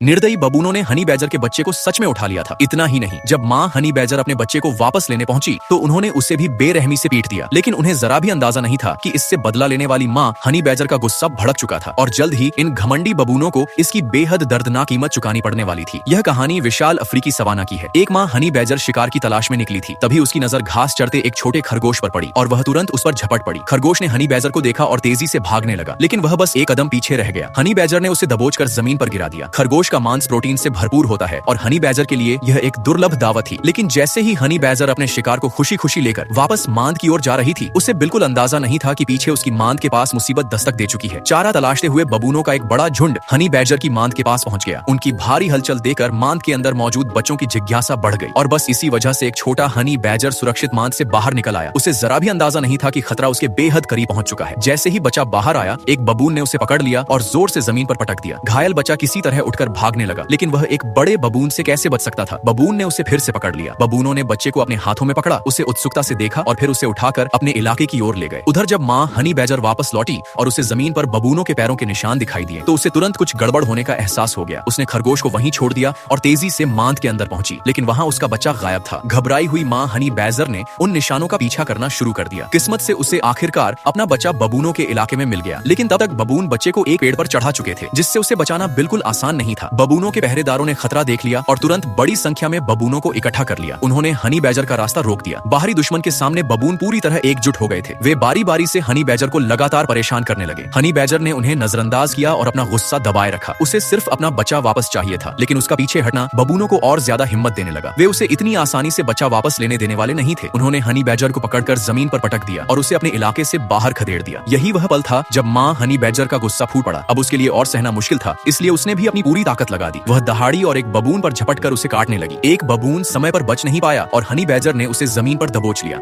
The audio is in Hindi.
निर्दयी बबूनों ने हनी बैजर के बच्चे को सच में उठा लिया था। इतना ही नहीं, जब माँ हनी बैजर अपने बच्चे को वापस लेने पहुंची तो उन्होंने उसे भी बेरहमी से पीट दिया। लेकिन उन्हें जरा भी अंदाजा नहीं था कि इससे बदला लेने वाली माँ हनी बैजर का गुस्सा भड़क चुका था और जल्द ही इन घमंडी बबूनों को इसकी बेहद दर्दनाक कीमत चुकानी पड़ने वाली थी। यह कहानी विशाल अफ्रीकी सवाना की है। एक माँ हनी बैजर शिकार की तलाश में निकली थी। तभी उसकी नजर घास चरते एक छोटे खरगोश पर पड़ी और वह तुरंत उस पर झपट पड़ी। खरगोश ने हनी बैजर को देखा और तेजी से भागने लगा, लेकिन वह बस एक कदम पीछे रह गया। हनी बैजर ने उसे दबोचकर जमीन पर गिरा दिया। खरगोश का मांस प्रोटीन से भरपूर होता है और हनी बैजर के लिए यह एक दुर्लभ दावत थी। लेकिन जैसे ही हनी बैजर अपने शिकार को खुशी खुशी लेकर वापस मांद की ओर जा रही थी, उसे बिल्कुल अंदाजा नहीं था कि पीछे उसकी मांद के पास मुसीबत दस्तक दे चुकी है। चारा तलाशते हुए बबूनों का एक बड़ा झुंड हनी बैजर की मांद के पास पहुंच गया। उनकी भारी हलचल देखकर मांद के अंदर मौजूद बच्चों की जिज्ञासा बढ़ गई और बस इसी वजह से एक छोटा हनी बैजर सुरक्षित मांद से बाहर निकल आया। उसे जरा भी अंदाजा नहीं था कि खतरा उसके बेहद करीब पहुंच चुका है। जैसे ही बच्चा बाहर आया, एक बबून ने उसे पकड़ लिया और जोर से जमीन पर पटक दिया। घायल बच्चा किसी तरह उठकर भागने लगा, लेकिन वह एक बड़े बबून से कैसे बच सकता था। बबून ने उसे फिर से पकड़ लिया। बबूनों ने बच्चे को अपने हाथों में पकड़ा, उसे उत्सुकता से देखा और फिर उसे उठाकर अपने इलाके की ओर ले गए। उधर जब माँ हनी बैजर वापस लौटी और उसे जमीन पर बबूनों के पैरों के निशान दिखाई दिए तो उसे तुरंत कुछ गड़बड़ होने का एहसास हो गया। उसने खरगोश को वहीं छोड़ दिया और तेजी से मांद के अंदर पहुंची, लेकिन वहां उसका बच्चा गायब था। घबराई हुई माँ हनी बैजर ने उन निशानों का पीछा करना शुरू कर दिया। किस्मत से उसे आखिरकार अपना बच्चा बबूनों के इलाके में मिल गया, लेकिन तब तक बबून बच्चे को एक पेड़ पर चढ़ा चुके थे, जिससे उसे बचाना बिल्कुल आसान नहीं था। बबूनों के पहरेदारों ने खतरा देख लिया और तुरंत बड़ी संख्या में बबूनों को इकट्ठा कर लिया। उन्होंने हनी बैजर का रास्ता रोक दिया। बाहरी दुश्मन के सामने बबून पूरी तरह एकजुट हो गए थे। वे बारी बारी से हनी बैजर को लगातार परेशान करने लगे। हनी बैजर ने उन्हें नजरअंदाज किया और अपना गुस्सा दबाए रखा। उसे सिर्फ अपना बच्चा वापस चाहिए था, लेकिन उसका पीछे हटना बबूनों को और ज्यादा हिम्मत देने लगा। वे उसे इतनी आसानी से बच्चा वापस लेने देने वाले नहीं थे। उन्होंने हनी बैजर को पकड़कर जमीन पर पटक दिया और उसे अपने इलाके से बाहर खदेड़ दिया। यही वह पल था जब माँ हनी बैजर का गुस्सा फूट पड़ा। अब उसके लिए और सहना मुश्किल था, इसलिए उसने भी अपनी पूरी ताकत लगा दी। वह दहाड़ी और एक बबून पर झपट कर उसे काटने लगी। एक बबून समय पर बच नहीं पाया और हनी बैजर ने उसे जमीन पर दबोच लिया।